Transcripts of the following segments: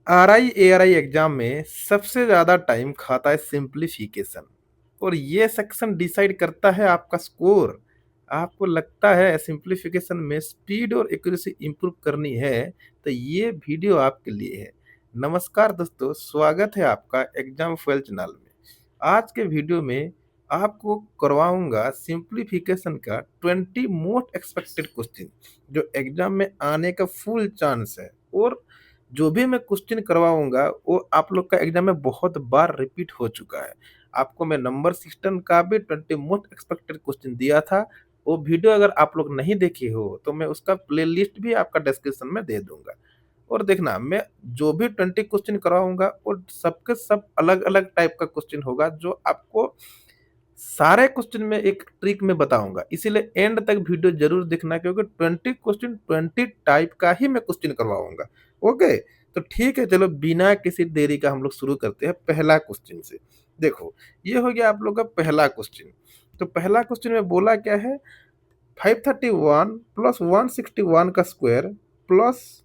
RI ARY exam में सबसे ज़्यादा टाइम खाता है सिंप्लीफिकेशन और ये सेक्शन डिसाइड करता है आपका स्कोर। आपको लगता है सिंप्लीफिकेशन में स्पीड और एक्यूरेसी इंप्रूव करनी है, तो ये वीडियो आपके लिए है। नमस्कार दोस्तों, स्वागत है आपका एग्जाम फुएल चैनल में। आज के वीडियो में आपको करवाऊँगा सिंप्लीफिकेशन का 20 मोस्ट एक्सपेक्टेड क्वेश्चन जो एग्जाम में आने का फुल चांस है। और जो भी मैं क्वेश्चन करवाऊँगा वो आप लोग का एग्जाम में बहुत बार रिपीट हो चुका है। आपको मैं नंबर सिस्टम का भी 20 मोस्ट एक्सपेक्टेड क्वेश्चन दिया था। वो वीडियो अगर आप लोग नहीं देखे हो तो मैं उसका प्लेलिस्ट भी आपका डिस्क्रिप्शन में दे दूँगा। और देखना, मैं जो भी 20 क्वेश्चन करवाऊँगा वो सबके सब अलग-अलग टाइप का क्वेश्चन होगा, जो आपको सारे क्वेश्चन में एक ट्रिक में बताऊँगा। इसीलिए एंड तक वीडियो ज़रूर देखना, क्योंकि 20 क्वेश्चन 20 टाइप का ही मैं क्वेश्चन करवाऊँगा। ओके? तो ठीक है, चलो बिना किसी देरी का हम लोग शुरू करते हैं पहला क्वेश्चन से। देखो, ये हो गया आप लोग का पहला क्वेश्चन। तो पहला क्वेश्चन में बोला क्या है, 531 प्लस 161 का स्क्वायर प्लस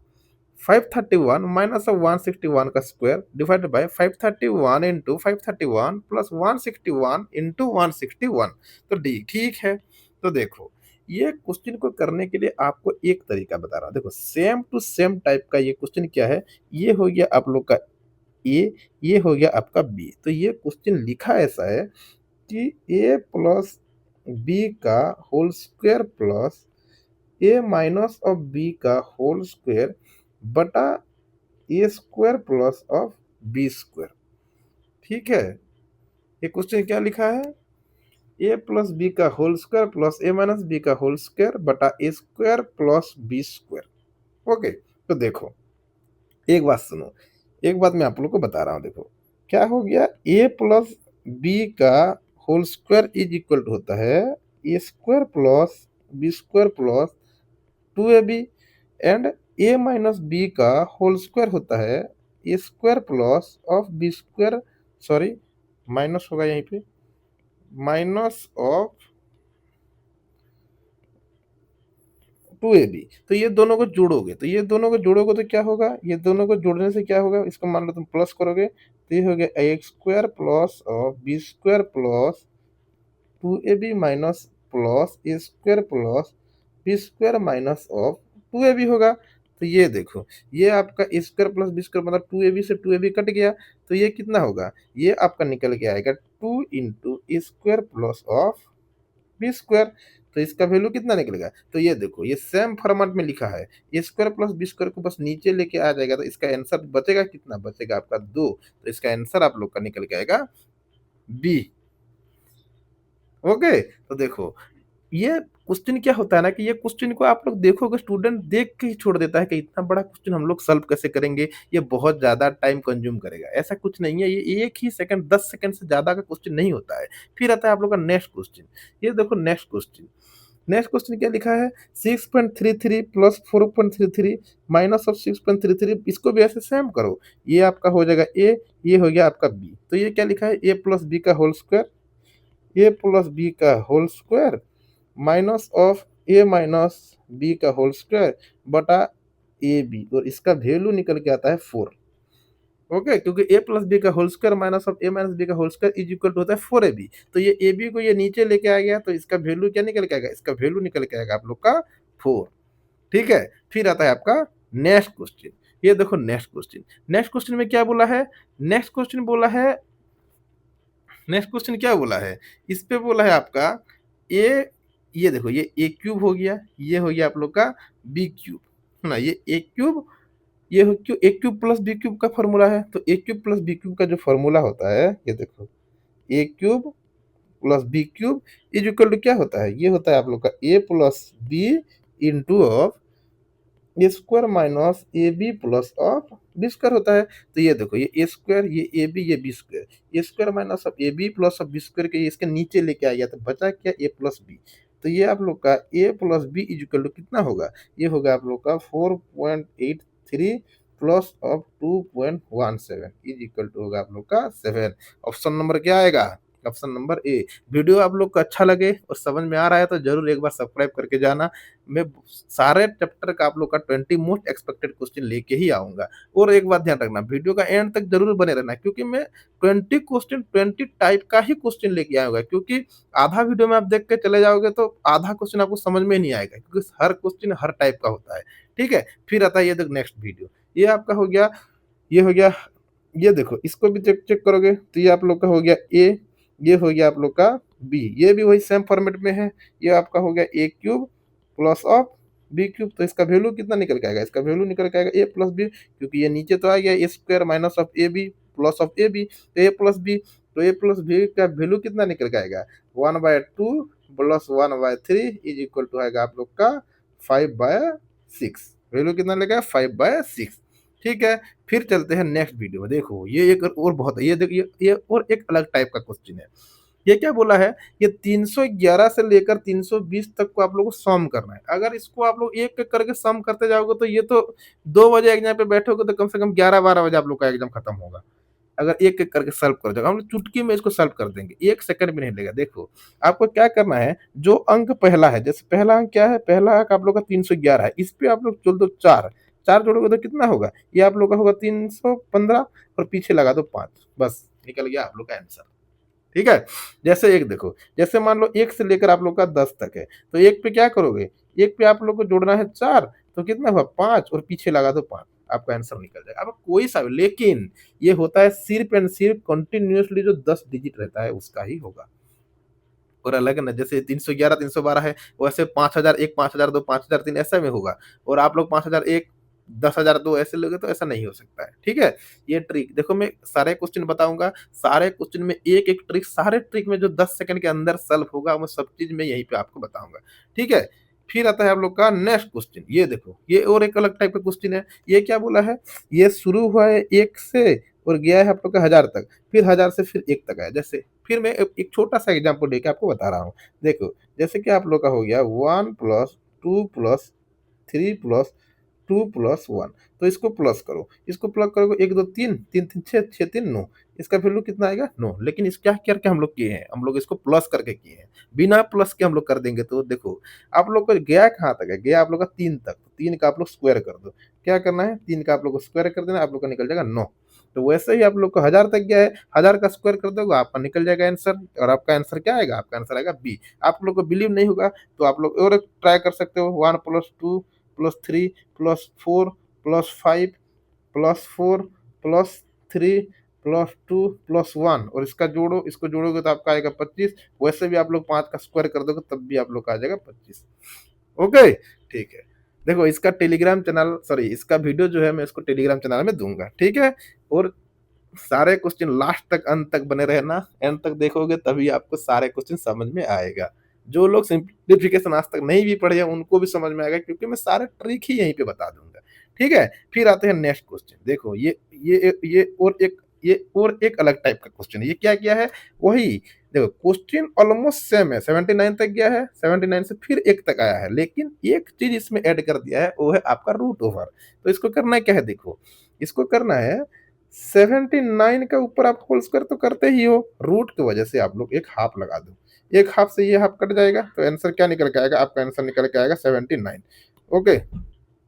531 माइनस ऑफ 161 का square divided by 531 into 531 plus 161 into 161। तो डी ठीक है। तो देखो, ये क्वेश्चन को करने के लिए आपको एक तरीका बता रहा हूँ। देखो, सेम टू सेम टाइप का ये क्वेश्चन क्या है, ये हो गया आप लोग का ए, ये हो गया आपका बी। तो ये क्वेश्चन लिखा ऐसा है कि ए प्लस बी का whole square plus A minus of B का होल स्क्वायर बटा A square plus of B square. ठीक है, ये क्वेश्चन क्या लिखा है, ए प्लस बी का whole square plus A minus B का होल स्क्वायर बटा A square plus B square. Okay, तो देखो, एक बात सुनो, एक बात मैं आप लोग को बता रहा हूँ। देखो, क्या हो गया, ए प्लस बी का whole square is equal to होता है A square plus B square plus 2ab and A minus B का होल स्क्वायर होता है A square plus of B square, sorry minus होगा यहीं पे, माइनस ऑफ 2ab। तो ये दोनों को जोड़ोगे, तो ये दोनों को जोड़ोगे तो क्या होगा, ये दोनों को जोड़ने से क्या होगा, इसको मान लो तुम प्लस करोगे तो ये हो गया A square plus of B square plus 2ab minus plus A square plus B square minus of 2ab होगा। तो ये देखो, ये आपका A square plus B square मतलब 2ab से 2ab कट गया, तो ये कितना होगा, ये आपका निकल के आएगा 2 into A square plus of B square. तो इसका वैल्यू कितना निकलेगा, तो ये देखो, ये सेम फॉर्मेट में लिखा है, A square plus B square को बस नीचे लेके आ जाएगा, तो इसका आंसर बचेगा कितना, बचेगा आपका 2। तो इसका आंसर आप लोग का निकल के आएगा बी। ओके, तो देखो, ये क्वेश्चन क्या होता है ना कि ये क्वेश्चन को आप लोग देखोगे, स्टूडेंट देख के ही छोड़ देता है कि इतना बड़ा क्वेश्चन हम लोग सॉल्व कैसे करेंगे, ये बहुत ज़्यादा टाइम कंज्यूम करेगा। ऐसा कुछ नहीं है, ये 1 ही सेकंड 10 सेकंड से ज़्यादा का क्वेश्चन नहीं होता है। फिर आता है आप लोग का नेक्स्ट क्वेश्चन। ये देखो नेक्स्ट क्वेश्चन, नेक्स्ट क्वेश्चन क्या लिखा है, 6.33 प्लस 4.33 माइनस ऑफ 6.33, इसको भी ऐसे सेम करो। ये आपका हो जाएगा ए, ये हो गया आपका बी। तो ये क्या लिखा है, ए प्लस बी का whole square, A plus B का whole square minus of A minus B का होल स्क्वायर बटा ए बी, और इसका वैल्यू निकल के आता है 4। ओके, क्योंकि ए प्लस बी का whole square minus of A minus B का whole square is equal to होता है 4ab। तो ये ए बी को ये नीचे लेके आ गया, तो इसका वैल्यू क्या निकल के आएगा, इसका वैल्यू निकल के आएगा आप लोग का 4। ठीक है, फिर आता है आपका नेक्स्ट क्वेश्चन। ये देखो नेक्स्ट क्वेश्चन, नेक्स्ट क्वेश्चन में क्या बोला है, नेक्स्ट क्वेश्चन बोला है, नेक्स्ट क्वेश्चन क्या बोला है, इस पे बोला है आपका ए, ये देखो, ये ए क्यूब हो गया, ये हो गया आप लोग का बी क्यूब, है ना, ये ए क्यूब, ये हो क्यू, A cube plus B cube का फॉर्मूला है। तो A cube plus B cube का जो फॉर्मूला होता है, ये देखो, A cube plus B cube is equal to क्या होता है, ये होता है आप लोग का A plus B into of A square minus A B plus of B square होता है। तो ये देखो, ये ए स्क्वायर, ये ए बी, ये B square, A square minus of A B plus of B square के इसके नीचे लेके आ गया, तो बचा क्या, ए प्लस बी। तो ये आप लोग का A plus B is equal to कितना होगा, ये होगा आप लोग का 4.83 plus of 2.17 is equal to होगा आप लोग का 7। ऑप्शन नंबर क्या आएगा, ऑप्शन नंबर ए। वीडियो आप लोग को अच्छा लगे और समझ में आ रहा है तो ज़रूर एक बार सब्सक्राइब करके जाना। मैं सारे चैप्टर का आप लोग का 20 मोस्ट एक्सपेक्टेड क्वेश्चन लेके ही आऊँगा। और एक बात ध्यान रखना, वीडियो का एंड तक ज़रूर बने रहना, क्योंकि मैं 20 क्वेश्चन 20 टाइप का ही क्वेश्चन लेके आऊँगा, क्योंकि आधा वीडियो में आप देख के चले जाओगे तो आधा क्वेश्चन आपको समझ में नहीं आएगा, क्योंकि हर क्वेश्चन हर टाइप का होता है। ठीक है? फिर आता है ये देखो नेक्स्ट वीडियो। ये आपका हो गया, ये हो गया, ये देखो इसको भी चेक चेक करोगे तो ये आप लोग का हो गया ए, ये हो गया आप लोग का बी, ये भी वही सेम फॉर्मेट में है। ये आपका हो गया A cube plus of B cube, तो इसका वैल्यू कितना निकल के आएगा? इसका वैल्यू निकल के आएगा ए प्लस बी, क्योंकि ये नीचे तो आ गया A square minus of A B plus of A B, तो ए प्लस बी, तो ए प्लस बी का वैल्यू कितना निकल के आएगा? 1/2 प्लस 1/3 इज इक्वल टू आएगा आप लोग का 5/6। वैल्यू कितना लगेगा? 5/6। ठीक है? फिर चलते हैं नेक्स्ट वीडियो में। देखो ये एक और बहुत है, ये देखिए ये और एक अलग टाइप का क्वेश्चन है। ये क्या बोला है? ये 311 से लेकर 320 तक को आप लोगों को सम करना है। अगर इसको आप लोग एक-एक करके सम करते जाओगे तो ये तो 2 बजे एग्जाम पे बैठोगे तो कम से कम 11-12 बजे आप लोग का एग्जाम खत्म होगा। अगर एक-एक करके सॉल्व कर दोगे, हम लोग चुटकी में इसको सॉल्व कर देंगे, 1 सेकंड भी नहीं लगेगा। देखो, आपको क्या करना है, जो अंक पहला है, जैसे पहला अंक क्या है? पहला अंक आप लोग का 311 है, इस पे आप लोग जोड़ दो 4, 4 जोड़ोगे तो कितना होगा? ये आप लोग का होगा 315 और पीछे लगा दो 5, बस निकल गया आप लोग का आंसर। ठीक है? जैसे एक देखो, जैसे मान लो 1 से लेकर आप लोग का 10 तक है, तो 1 पे क्या करोगे? 1 पे आप लोग को जोड़ना है 4, तो कितना हुआ? 5 और पीछे लगा दो 5, आपका आंसर निकल जाएगा। अब कोई सा भी, लेकिन ये होता है सिर्फ एंड सिर्फ कंटीन्यूअसली जो 10 डिजिट रहता है उसका ही होगा। और अलग ना, जैसे 311 312 है, वैसे 5001 5002 5003 ऐसा में होगा, और आप लोग 5001 10,002 ऐसे लोगे तो ऐसा नहीं हो सकता है। ठीक है? ये ट्रिक देखो, मैं सारे क्वेश्चन बताऊँगा, सारे क्वेश्चन में एक-एक ट्रिक, सारे ट्रिक में जो 10 सेकंड के अंदर सॉल्व होगा, वो सब चीज़ मैं यहीं पे आपको बताऊँगा। ठीक है? फिर आता है आप लोग का नेक्स्ट क्वेश्चन, ये देखो, ये और एक अलग टाइप का क्वेश्चन है। ये क्या बोला है? ये शुरू हुआ है 1 से और गया है आप लोग का 1000 तक, फिर 1000 से फिर 1 तक आया। जैसे फिर मैं एक छोटा-सा एग्ज़ाम्पल लेके आपको बता रहा हूँ। देखो, जैसे कि आप लोग का हो गया 1 प्लस 2 प्लस 3 प्लस 2 प्लस 1, तो इसको प्लस करो। इसको प्लस करोगे 1 2 3 3 3 6 6 3 9, इसका वैल्यू कितना आएगा? 9। लेकिन इस क्या करके हम लोग किए हैं? हम लोग इसको प्लस करके किए हैं। बिना प्लस के हम लोग कर देंगे तो देखो, आप लोग को गया कहाँ तक है? गया आप लोग का 3 तक, 3 का आप लोग स्क्वायर कर दो। क्या करना है? 3 का आप लोग को स्क्वायर कर देना, आप लोग का निकल जाएगा 9। तो वैसे ही आप लोग को 1000 तक गया है, 1000 का स्क्वायर कर दोगे, आपका निकल जाएगा आंसर, और आपका आंसर क्या आएगा? आपका आंसर आएगा बी। आप लोग को बिलीव नहीं होगा तो आप लोग और ट्राई कर सकते हो, 1 plus 2 plus 3 plus 4 plus 5 plus 4 plus 3 plus 2 plus 1, और इसका जोड़ो, इसको जोड़ोगे तो आपका आएगा 25। वैसे भी आप लोग 5 का स्क्वायर कर दोगे तब भी आप लोग का आ जाएगा 25। ओके, ठीक है। देखो, इसका टेलीग्राम चैनल, सॉरी, इसका वीडियो जो है मैं इसको टेलीग्राम चैनल में दूँगा, ठीक है? और सारे क्वेश्चन लास्ट तक, अंत तक बने रहना, एंड तक देखोगे तभी आपको सारे क्वेश्चन समझ में आएगा। जो लोग सिम्प्लीफिकेशन आज तक नहीं भी पढ़े हैं उनको भी समझ में आएगा, क्योंकि मैं सारे ट्रिक ही यहीं पे बता दूँगा। ठीक है? फिर आते हैं नेक्स्ट क्वेश्चन। देखो, ये और एक अलग टाइप का क्वेश्चन है। ये क्या किया है? वही देखो, क्वेश्चन ऑलमोस्ट सेम है, 79 तक गया है, 79 से फिर 1 तक आया है, लेकिन एक चीज़ इसमें ऐड कर दिया है, वो है आपका रूट ओवर। तो इसको करना क्या है? देखो, इसको करना है 79 के ऊपर आप होल स्क्वायर तो करते ही हो, रूट की वजह से आप लोग एक हाफ लगा दो। एक हाफ से ये हाफ कट जाएगा, तो आंसर क्या निकल के आएगा? आपका आंसर निकल के आएगा 79। Okay,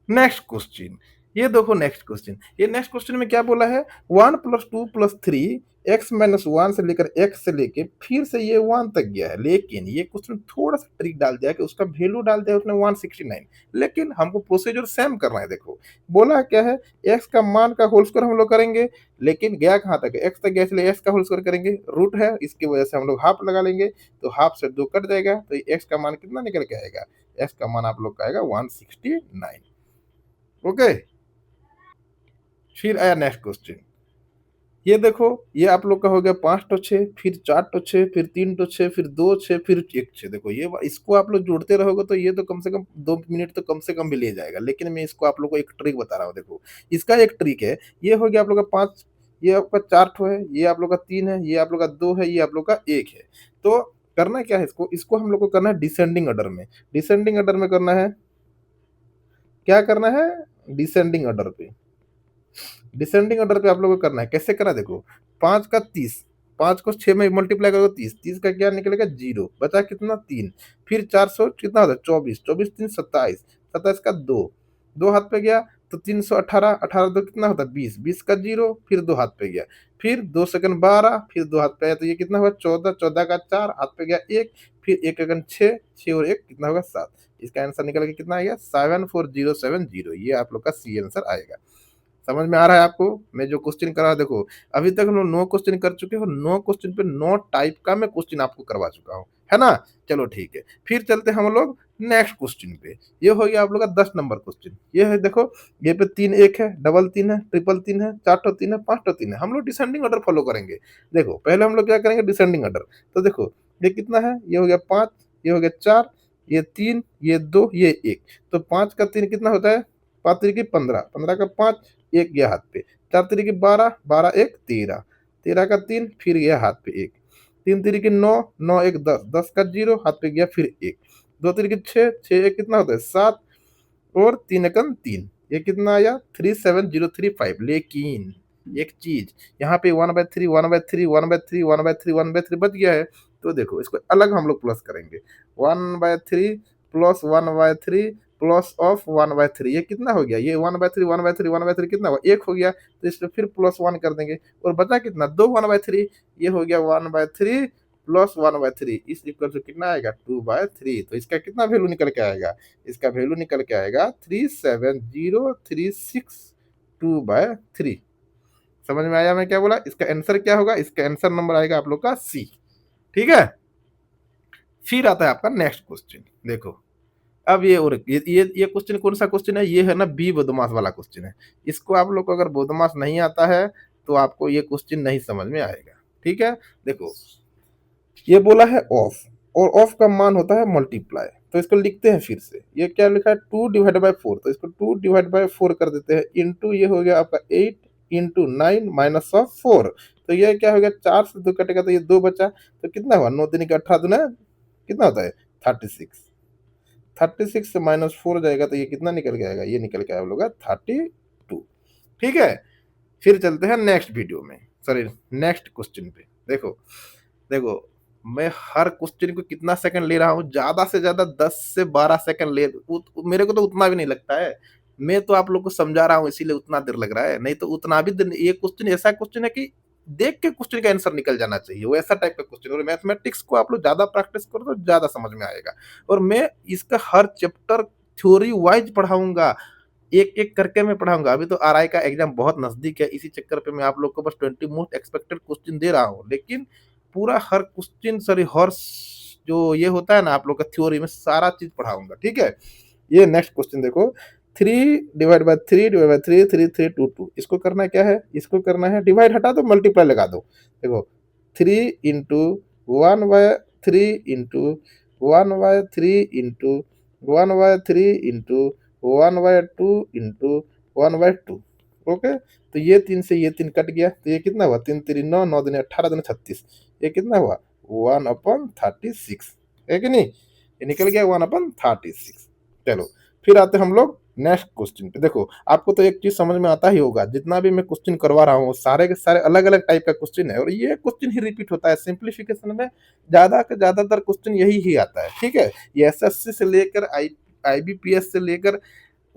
next question. ये देखो नेक्स्ट क्वेश्चन। ये नेक्स्ट क्वेश्चन में क्या बोला है? 1 प्लस 2 प्लस 3 एक्स माइनस 1 से लेकर एक्स से लेके फिर से ये 1 तक गया है, लेकिन ये क्वेश्चन थोड़ा सा ट्रिक डाल दिया कि उसका वैल्यू डाल दिया उसने 169, लेकिन हमको प्रोसीजर सेम करना है। देखो, बोला क्या है? एक्स का मान का होल स्क्वायर हम लोग करेंगे, लेकिन गया कहाँ तक है? एक्स तक गया, इसलिए एक्स का होल स्क्वायर करेंगे, रूट है इसकी वजह से हम लोग हाफ लगा लेंगे, तो हाफ से 2 कट जाएगा, तो एक्स का मान कितना निकल के आएगा? एक्स का मान आप लोग का आएगा 169। ओके, फिर आया नेक्स्ट क्वेश्चन। ये देखो, ये आप लोग का हो गया 5 टो 6, फिर 4 टो 6, फिर 3 टो 6, फिर 2 6, फिर 1 6। देखो, इसको आप लोग जोड़ते रहोगे तो ये तो कम से कम 2 मिनट तो कम से कम भी ले जाएगा, लेकिन मैं इसको आप लोग को एक ट्रिक बता रहा हूँ। देखो, इसका एक ट्रिक है। ये हो गया आप लोग का 5, ये आपका 4 ठो है, ये आप लोग का 3 है, ये आप लोग का 2 है, ये आप लोग का 1 है। तो करना क्या है? इसको हम लोग को करना है डिसेंडिंग ऑर्डर में। डिसेंडिंग ऑर्डर में करना है, क्या करना है? डिसेंडिंग ऑर्डर पे। डिसेंडिंग ऑर्डर पे आप लोगों को करना है। कैसे करना है? देखो, 5 का 30, 5 को 6 में मल्टीप्लाई करोगे 30, 30 का क्या निकलेगा 0, बचा कितना 3, फिर 400 कितना होता है 24, 24 3 27, 27 का 2, 2 हाथ पे गया तो 318, 18 2 कितना होता है 20, 20 का 0, फिर 2 हाथ पे गया, फिर 2 सेकंड 12, फिर 2 हाथ पे आया तो ये कितना हुआ 14, 14 का 4 हाथ पे गया 1, फिर 1 सेकंड 6, 6 और 1 कितना होगा 7। इसका आंसर निकल के कितना आएगा 74070, ये आप लोग का सी आंसर आएगा। समझ में आ रहा है आपको? मैं जो क्वेश्चन करा देखो, अभी तक हम लोग 9 क्वेश्चन कर चुके हो, 9 क्वेश्चन पे 9 टाइप का मैं क्वेश्चन आपको करवा चुका हूँ, है ना? चलो ठीक है, फिर चलते हैं हम लोग नेक्स्ट क्वेश्चन पे। ये हो गया आप लोग का 10 नंबर क्वेश्चन। ये है देखो, ये पे 3 1 है, डबल 3 है, ट्रिपल 3 है, 4 ठो 3 है, 5 ठो 3 है। हम लोग डिसेंडिंग ऑर्डर फॉलो करेंगे। देखो, पहले हम लोग क्या करेंगे डिसेंडिंग ऑर्डर। तो देखो, ये कितना है? ये हो गया 5, ये हो गया 4, ये 3, ये 2, ये 1। तो 5 का 3 कितना होता है? 5 तिरिकी 15, 15 का 5, 1 गया हाथ पे, 4 तिरिकी 12, 12 1 13, 13 का 3, फिर गया हाथ पे 1, 3 तिरिकी 9, 9 1 10, 10 का 0 हाथ पे गया फिर 1, 2 तिरिकी 6, 6 1 कितना होता है 7, और 3 एकम 3, ये कितना आया 37035। लेकिन एक चीज यहाँ पे 1/3 1/3 1/3 1/3 1/3 बच गया है। तो देखो इसको अलग हम लोग प्लस करेंगे, 1/3 प्लस 1/3 प्लस ऑफ 1/3, ये कितना हो गया? ये 1/3 1/3 1/3 कितना हुआ? 1 हो गया। तो इसमें फिर प्लस 1 कर देंगे और बचा कितना? 2 1/3, ये हो गया 1/3 प्लस 1/3, इस इक्वल टू कितना आएगा 2/3। तो इसका कितना वैल्यू निकल के आएगा? इसका वैल्यू निकल के आएगा 37036 समझ में आया मैं क्या बोला? इसका आंसर क्या होगा? इसका आंसर नंबर आएगा आप लोग का सी। ठीक है, फिर आता है आपका नेक्स्ट क्वेश्चन। देखो, अब ये और ये क्वेश्चन कौन सा क्वेश्चन है? ये है ना बी बदमाश वाला क्वेश्चन है। इसको आप लोग को अगर बदमाश नहीं आता है तो आपको ये क्वेश्चन नहीं समझ में आएगा। ठीक है, देखो ये बोला है ऑफ, और ऑफ का मान होता है मल्टीप्लाई। तो इसको लिखते हैं फिर से, ये क्या लिखा है 2/4, तो इसको 2/4 कर देते हैं, इंटू ये हो गया आपका 8 इंटू 9 माइनस ऑफ 4। तो ये क्या हो गया 4 से 2 कटेगा तो ये 2 बचा, तो कितना हुआ 9 दिन के 18 दुना कितना होता है 36, 36 से -4 जाएगा तो ये कितना निकल के आएगा? ये निकल के आप लोग का 32। ठीक है, फिर चलते हैं नेक्स्ट वीडियो में, सॉरी नेक्स्ट क्वेश्चन पे। देखो देखो, मैं हर क्वेश्चन को कितना सेकंड ले रहा हूँ? ज्यादा से ज्यादा 10 से 12 सेकंड ले, मेरे को तो उतना भी नहीं लगता है। मैं तो आप लोग को समझा रहा हूँ इसीलिए उतना देर लग रहा है, नहीं तो उतना भी देर। ये क्वेश्चन ऐसा क्वेश्चन है कि देख के क्वेश्चन का आंसर निकल जाना चाहिए, वो ऐसा टाइप का क्वेश्चन। और मैथमेटिक्स को आप लोग ज्यादा प्रैक्टिस करो तो ज्यादा समझ में आएगा। और मैं इसका हर चैप्टर थ्योरी वाइज पढ़ाऊंगा, एक एक करके मैं पढ़ाऊंगा। अभी तो आरआई का एग्जाम बहुत नजदीक है, इसी चक्कर पे मैं आप लोग को बस 20 मोस्ट एक्सपेक्टेड क्वेश्चन दे रहा हूँ, लेकिन पूरा हर क्वेश्चन सॉरी हर जो ये होता है ना आप लोग का थ्योरी में सारा चीज पढ़ाऊंगा। ठीक है, ये नेक्स्ट क्वेश्चन देखो, 3/3/3 3322, इसको करना क्या है? इसको करना है डिवाइड हटा दो मल्टीप्लाई लगा दो। देखो 3 into 1/3 into 1/3 into 1/3 into 1/2 into 1/2। Okay, तो ये 3 से ये 3 कट गया, तो ये कितना हुआ 3 3 9, 9 दिन 18 दिन 36, ये कितना हुआ 1/36, है कि नहीं? ये निकल गया 1/36। चलो, फिर आते हम लोग नेक्स्ट क्वेश्चन पे। देखो, आपको तो एक चीज समझ में आता ही होगा, जितना भी मैं क्वेश्चन करवा रहा हूँ सारे के सारे अलग अलग टाइप का क्वेश्चन है, और ये क्वेश्चन ही रिपीट होता है। सिंप्लीफिकेशन में ज्यादा के ज्यादातर क्वेश्चन यही ही आता है। ठीक है, ये एसएससी से लेकर आईबीपीएस से लेकर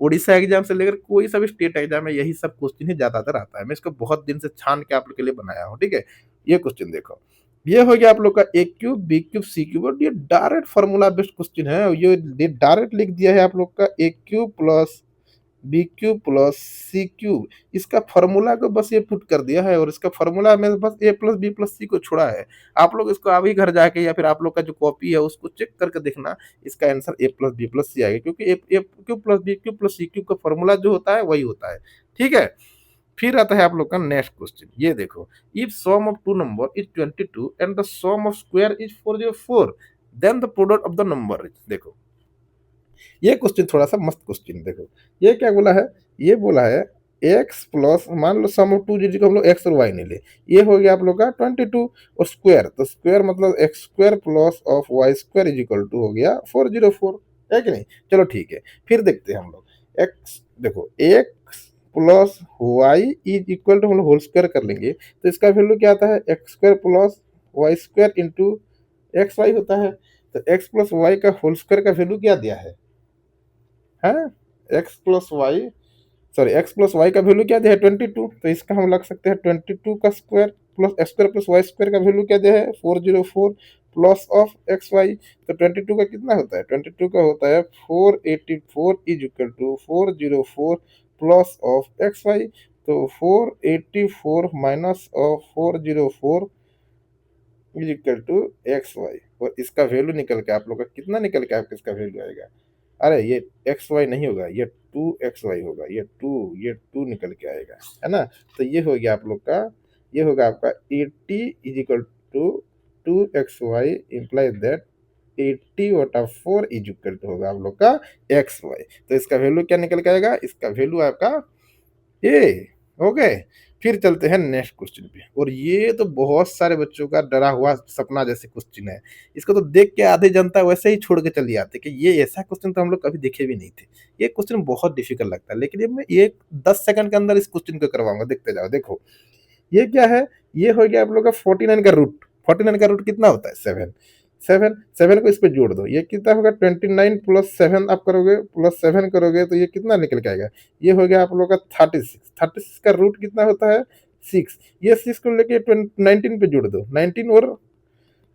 उड़ीसा एग्जाम से लेकर कोई सा भी स्टेट एग्जाम है, यही सब क्वेश्चन ही ज्यादातर आता है। मैं इसको बहुत दिन से छान के आप लोग के लिए बनाया हूँ। ठीक है, ये क्वेश्चन देखो, ये हो गया आप लोग का A cube B cube C cube, और ये डायरेक्ट फॉर्मूला बेस्ड क्वेश्चन है। ये डायरेक्ट लिख दिया है आप लोग का A cube plus B cube plus C cube, इसका फॉर्मूला को बस ये पुट कर दिया है, और इसका फॉर्मूला में बस ए प्लस बी प्लस सी को छोड़ा है। आप लोग इसको अभी घर जाके या फिर आप लोग का जो कॉपी है उसको चेक करके देखना, इसका answer A plus B plus C आएगा, क्योंकि A cube plus B cube plus C cube का फॉर्मूला जो होता है वही होता है। ठीक है, फिर आता है आप लोग का नेक्स्ट क्वेश्चन। ये देखो, if sum of two number is 22 and the sum of square is 404, then the product of the number is. देखो, ये क्वेश्चन थोड़ा सा मस्त क्वेश्चन। देखो, ये क्या बोला है? ये बोला है एक्स प्लस, मान लो सम ऑफ टू जी को हम लोग एक्स और वाई नहीं ले, ये हो गया आप लोग का 22, और स्क्वायर, तो स्क्वायर मतलब X square plus of Y square is equal to हो गया 404, है कि नहीं? चलो ठीक है, फिर देखते हैं हम लोग एक्स। देखो X plus Y is equal to हम लोग होल स्क्वायर कर लेंगे तो इसका वैल्यू क्या आता है X square plus Y square into X Y होता है। तो एक्स प्लस वाई का होल स्क्वायर का वैल्यू क्या दिया है X plus Y, sorry X plus Y का वैल्यू क्या दिया है 22, तो इसका हम लग सकते हैं 22 का square plus X square plus Y square का वैल्यू क्या दिया है 404 प्लस ऑफ एक्स वाई। तो 22 का कितना होता है 22 का होता है 484 is equal to 404 plus of X Y. तो 484 minus of 404 is equal to X Y, और इसका वैल्यू निकल के आप लोग का कितना निकल के आपका इसका वैल्यू आएगा, अरे ये एक्स वाई नहीं होगा, ये 2xy होगा, ये टू निकल के आएगा, है ना। तो ये हो गया आप लोग का, ये होगा आपका 80 is equal to 2xy imply that 80/4 is equal to होगा आप लोग का xy। तो इसका वैल्यू क्या निकल के आएगा, इसका वैल्यू आपका ये ओके। फिर चलते हैं नेक्स्ट क्वेश्चन पे, और ये तो बहुत सारे बच्चों का डरा हुआ सपना जैसे क्वेश्चन है। इसको तो देख के आधी जनता वैसे ही छोड़ के चली आती कि ये ऐसा क्वेश्चन तो हम लोग कभी देखे भी नहीं थे। ये क्वेश्चन बहुत डिफिकल्ट लगता है, लेकिन ये मैं ये 10 सेकंड के अंदर इस क्वेश्चन को करवाऊंगा, देखते जाओ। देखो ये क्या है, ये हो गया आप लोग का 49 का रूट। 49 का रूट कितना होता है 7। 7 को इस पे जोड़ दो, ये कितना होगा 29 प्लस 7 आप करोगे, प्लस 7 करोगे तो ये कितना निकल के आएगा, ये हो गया आप लोग का 36। 36 का रूट कितना होता है 6। ये 6 को लेके 19 पे जोड़ दो, 19 और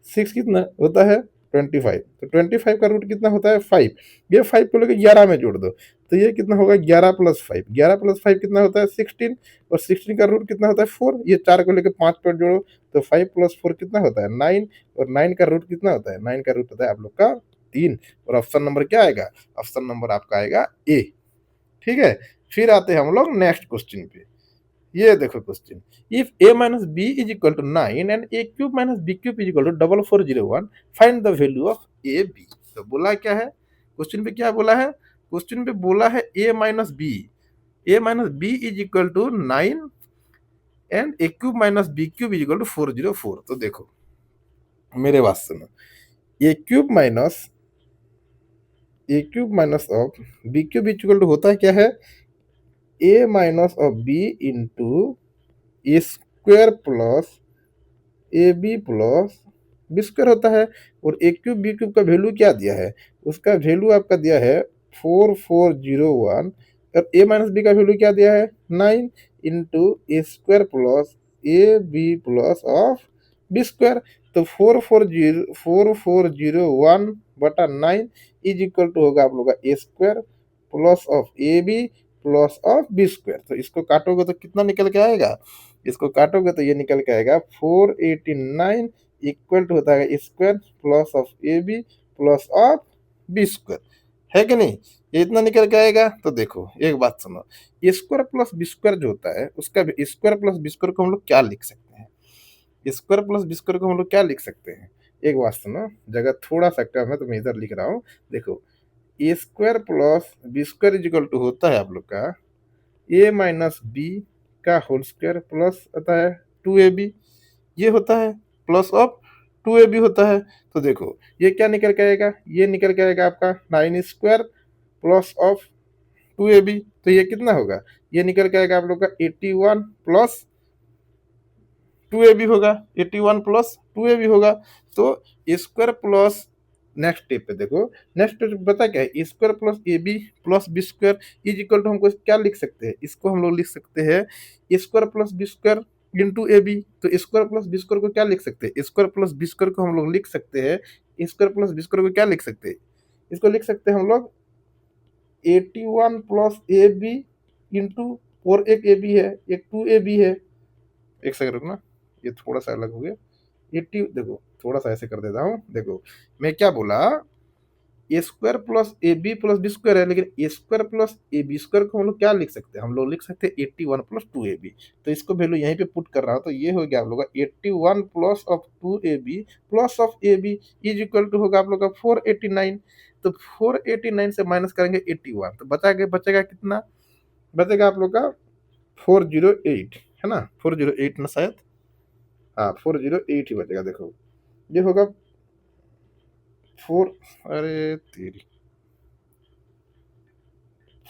6 कितना होता है 25। तो 25 का रूट कितना होता है 5। ये 5 को लेकर 11 में जोड़ दो, तो ये कितना होगा 11 प्लस 5। 11 प्लस 5 कितना होता है 16, और 16 का रूट कितना होता है 4। ये 4 को लेकर 5 पर जोड़ो, तो 5 प्लस 4 कितना होता है 9, और 9 का रूट कितना होता है 9 का रूट होता है आप लोग का 3। और ऑप्शन नंबर क्या आएगा, ऑप्शन नंबर आपका आएगा ए। ठीक है, फिर आते हैं हम लोग नेक्स्ट क्वेश्चन पे। ये देखो question, if a minus B is equal to 9 and a cube minus B cube is equal to 4401, find the value of a b। तो बोला क्या है क्वेश्चन पे, क्या बोला है क्वेश्चन पे, बोला है a minus B is equal to 9 and a cube minus B cube is equal to 404। तो देखो मेरे बात सुनो, A cube minus of B cube is equal to होता है क्या है a minus of b into A square plus A B plus B square होता है। और ए क्यूब बी क्यूब का वैल्यू क्या दिया है, उसका वैल्यू आपका दिया है 4401, और ए माइनस बी का वैल्यू क्या दिया है 9 into A square plus A B plus of B square. तो 4401/9 इज इक्वल टू होगा आप लोग का A square plus of A B plus of B square. तो इसको काटोगे तो कितना निकल के आएगा, इसको काटोगे तो ये निकल के आएगा 489 इक्वल टू होता है square plus of A B plus of B square, है कि नहीं। ये इतना निकल के आएगा। तो देखो एक बात सुनो, स्क्वायर प्लस बी स्क्वायर जो होता है उसका स्क्वायर प्लस बी स्क्वायर को हम लोग क्या लिख सकते हैं, स्क्वायर प्लस बी स्क्वायर को हम लोग क्या लिख सकते हैं, एक बात सुनो, जगह थोड़ा सा कम है तो मैं इधर लिख रहा हूँ। देखो A square plus B square is equal to होता है आप लोग का ए माइनस बी का होल स्क्वायर प्लस होता है 2ab, ये होता है प्लस ऑफ 2ab होता है। तो देखो ये क्या निकल के आएगा, ये निकल के आएगा आपका 9 स्क्वायर प्लस ऑफ 2ab। तो ये कितना होगा, ये निकल के आएगा आप लोग का 81 प्लस 2ab होगा, 81 प्लस 2ab होगा। तो स्क्वायर प्लस नेक्स्ट स्टेप पे देखो, नेक्स्ट स्टेप बता क्या है square plus A B plus B square is equal to हमको क्या लिख सकते हैं, इसको हम लोग लिख सकते हैं square plus B square into A B. तो स्क्वायर प्लस बी स्क्वायर को क्या लिख सकते हैं, स्क्वायर प्लस बी स्क्वायर को हम लोग लिख सकते हैं, स्क्वायर प्लस बी स्क्वायर को क्या लिख सकते हैं, इसको लिख सकते हैं हम लोग 81 प्लस ए बी इंटू, और एक ए बी है एक 2ab है, एक सेकंड रुकना, ये थोड़ा सा अलग हो गया। 80 देखो थोड़ा सा ऐसे कर देता हूँ, देखो मैं क्या बोला A square plus A B plus B square है, लेकिन A square plus A B square को हम लोग क्या लिख सकते हैं, हम लोग लिख सकते हैं 81 प्लस 2ab। तो इसको वैल्यू यहीं पे पुट कर रहा हूँ, तो ये हो गया आप लोग का 81 plus of 2ab plus of A B is equal to होगा आप लोग का 489। तो 489 से माइनस करेंगे 81, तो बचेगा कितना, बचेगा आप लोग का 408, है ना 408 ना शायद, हाँ 408 ही बचेगा। देखो ये होगा 4, अरे तेरी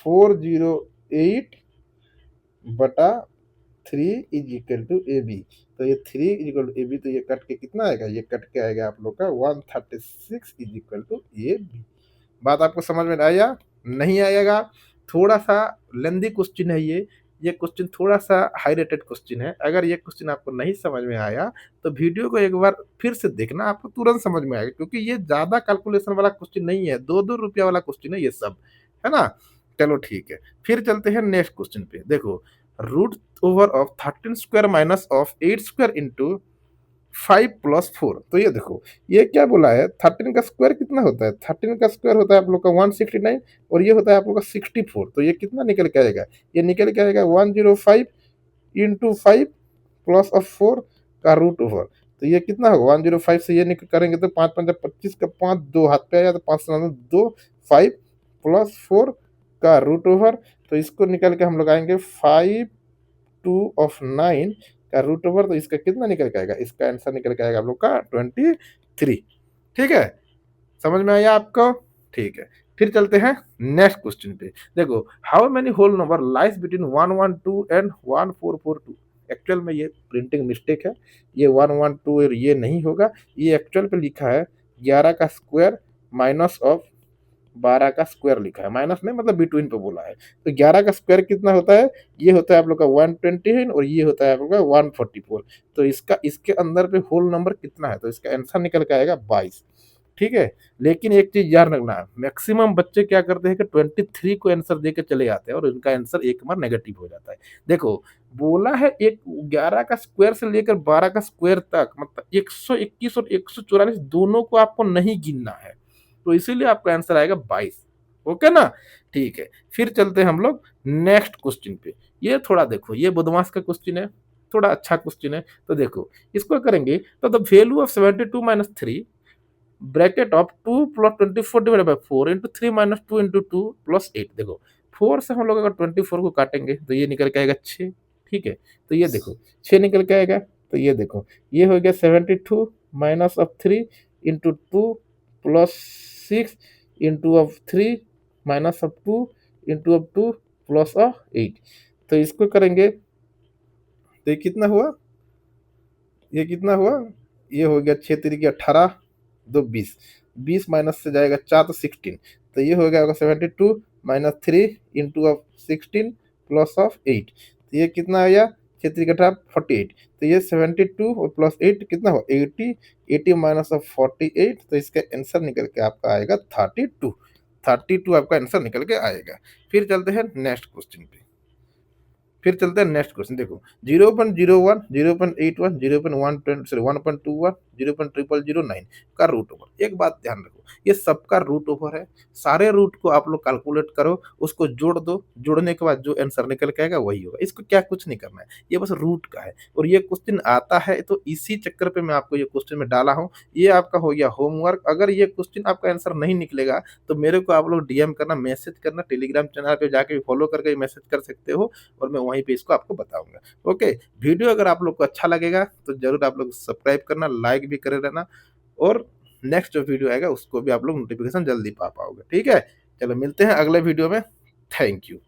408 बटा 3 is equal to A B. तो ये 3 is equal to A B, तो ये कट के कितना आएगा, ये कट के आएगा आप लोग का 136 is equal to A B. बात आपको समझ में आया? नहीं आएगा? थोड़ा सा लेंदी क्वेश्चन है ये क्वेश्चन थोड़ा सा हाई रेटेड क्वेश्चन है। अगर ये क्वेश्चन आपको नहीं समझ में आया तो वीडियो को एक बार फिर से देखना, आपको तुरंत समझ में आएगा, क्योंकि ये ज्यादा कैलकुलेशन वाला क्वेश्चन नहीं है, 2-2 रुपया वाला क्वेश्चन है ये सब, है ना। चलो ठीक है, फिर चलते हैं नेक्स्ट क्वेश्चन पे। देखो, root over of 13 square minus of 8 square into 5 + 4। तो ये देखो, ये क्या बोला है, 13 का स्क्वायर कितना होता है, 13 का स्क्वायर होता है आप लोग का 169, और ये होता है आप लोग का 64। तो ये कितना निकल के आएगा, ये निकल के आएगा 105 इंटू 5 + 4 का रूट ओवर। तो ये कितना होगा, 105 से ये निकल करेंगे तो 5×5 = 25 का 5 2 हाथ पे आया तो 5×2 5 + 4 का रूट ओवर। तो इसको निकल के हम लोग आएंगे 5/2 of 9 का रूट ओवर। तो इसका कितना निकल के आएगा, इसका आंसर निकल के आएगा आप लोग का 23। ठीक है, समझ में आया आपको? ठीक है, फिर चलते हैं नेक्स्ट क्वेश्चन पे। देखो, how many whole number lies between 112 and 1442। Actual में ये प्रिंटिंग मिस्टेक है, ये 112 और ये नहीं होगा, ये एक्चुअल पे लिखा है 11 का स्क्वायर माइनस ऑफ 12 का स्क्वायर लिखा है, माइनस नहीं मतलब बिटवीन पे बोला है। तो 11 का स्क्वायर कितना होता है, ये होता है आप लोग का 120 और ये होता है आप लोग का 144। तो इसका इसके अंदर पे होल नंबर कितना है, तो इसका आंसर निकल के आएगा 22। ठीक है, लेकिन एक चीज याद रखना, मैक्सिमम बच्चे क्या करते हैं कि 23 को आंसर दे के चले आते हैं और उनका आंसर एक बार नेगेटिव हो जाता है। देखो, बोला है एक 11 का स्क्वायर से लेकर 12 का स्क्वायर तक, मतलब 121 और 144 दोनों को आपको नहीं गिनना है, तो इसीलिए आपका आंसर आएगा 22। ओके ना, ठीक है, फिर चलते हैं हम लोग नेक्स्ट क्वेश्चन पे। ये थोड़ा देखो, ये बदमाश का क्वेश्चन है, थोड़ा अच्छा क्वेश्चन है। तो देखो, इसको करेंगे तो the value of 72 minus 3 bracket of 2 + 24 divided by 4 into 3 minus 2 into 2 plus 8। देखो, 4 से हम लोग अगर 24 को काटेंगे तो ये निकल के आएगा 6। ठीक है, तो ये देखो 6 निकल के आएगा। तो ये देखो, ये हो गया 72 minus of 3 into 2 plus 6 into of 3 minus of 2 into of 2 plus of 8। तो इसको करेंगे तो ये कितना हुआ, ये कितना हुआ, ये हो गया 6 तिरिक 18 2 20, 20 माइनस से जाएगा 4 तो 16। तो ये हो गया होगा 72 minus 3 into of 16 plus of 8। तो ये कितना आया, 6 3 48। तो ये 72 और प्लस 8 कितना हो 80, 80 माइनस ऑफ 48। तो इसका आंसर निकल के आपका आएगा 32। 32 आपका आंसर निकल के आएगा। फिर चलते हैं नेक्स्ट क्वेश्चन पे। फिर चलते हैं नेक्स्ट क्वेश्चन। देखो, 0.01 0.81 0.1 0.21 का रूट ओवर। एक बात ध्यान रखो, ये सबका रूट ओवर है, सारे रूट को आप लोग कैलकुलेट करो, उसको जोड़ दो, जोड़ने के बाद जो आंसर निकल के आएगा वही होगा। इसको क्या कुछ नहीं करना है, ये बस रूट का है, और ये क्वेश्चन आता है तो इसी चक्कर पे मैं आपको ये क्वेश्चन में डाला हूँ। ये आपका हो गया होमवर्क। अगर ये क्वेश्चन आपका आंसर नहीं निकलेगा तो मेरे को आप लोग डीएम करना, मैसेज करना, टेलीग्राम चैनल पे जाके फॉलो करके मैसेज कर सकते हो, और मैं वहीं पे इसको आपको बताऊंगा। ओके, वीडियो अगर आप लोग को अच्छा लगेगा तो जरूर आप लोग सब्सक्राइब करना, लाइक भी करे रहना, और नेक्स्ट जो वीडियो आएगा उसको भी आप लोग नोटिफिकेशन जल्दी पा पाओगे। ठीक है, चलो मिलते हैं अगले वीडियो में। Thank you.